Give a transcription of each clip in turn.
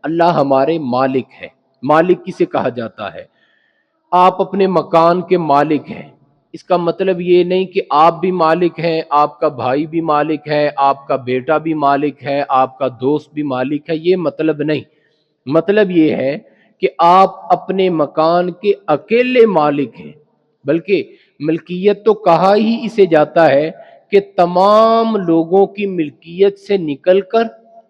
اللہ ہمارے مالک ہے۔ مالک کسے کہا جاتا ہے؟ آپ اپنے مکان کے مالک ہیں، اس کا مطلب یہ نہیں کہ آپ بھی مالک ہیں، آپ کا بھائی بھی مالک ہے، آپ کا بیٹا بھی مالک ہے، آپ کا دوست بھی مالک ہے، یہ مطلب نہیں۔ مطلب یہ ہے کہ آپ اپنے مکان کے اکیلے مالک ہیں، بلکہ ملکیت تو کہا ہی اسے جاتا ہے کہ تمام لوگوں کی ملکیت سے نکل کر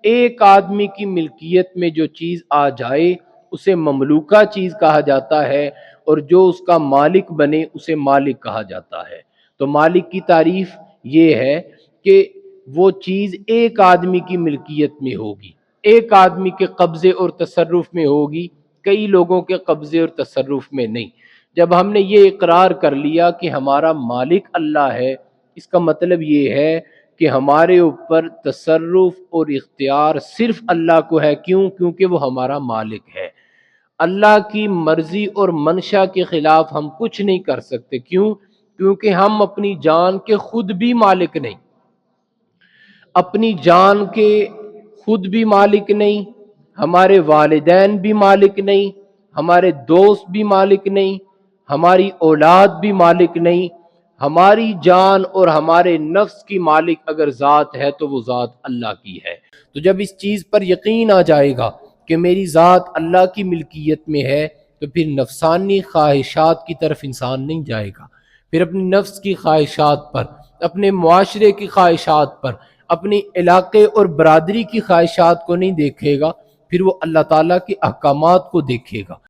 ایک آدمی کی ملکیت میں جو چیز آ جائے اسے مملوکہ چیز کہا جاتا ہے، اور جو اس کا مالک بنے اسے مالک کہا جاتا ہے۔ تو مالک کی تعریف یہ ہے کہ وہ چیز ایک آدمی کی ملکیت میں ہوگی، ایک آدمی کے قبضے اور تصرف میں ہوگی، کئی لوگوں کے قبضے اور تصرف میں نہیں۔ جب ہم نے یہ اقرار کر لیا کہ ہمارا مالک اللہ ہے، اس کا مطلب یہ ہے کہ ہمارے اوپر تصرف اور اختیار صرف اللہ کو ہے۔ کیوں؟ کیونکہ وہ ہمارا مالک ہے۔ اللہ کی مرضی اور منشا کے خلاف ہم کچھ نہیں کر سکتے۔ کیوں؟ کیونکہ ہم اپنی جان کے خود بھی مالک نہیں، اپنی جان کے خود بھی مالک نہیں، ہمارے والدین بھی مالک نہیں، ہمارے دوست بھی مالک نہیں، ہماری اولاد بھی مالک نہیں۔ ہماری جان اور ہمارے نفس کی مالک اگر ذات ہے تو وہ ذات اللہ کی ہے۔ تو جب اس چیز پر یقین آ جائے گا کہ میری ذات اللہ کی ملکیت میں ہے، تو پھر نفسانی خواہشات کی طرف انسان نہیں جائے گا، پھر اپنی نفس کی خواہشات پر، اپنے معاشرے کی خواہشات پر، اپنی علاقے اور برادری کی خواہشات کو نہیں دیکھے گا، پھر وہ اللہ تعالیٰ کے احکامات کو دیکھے گا۔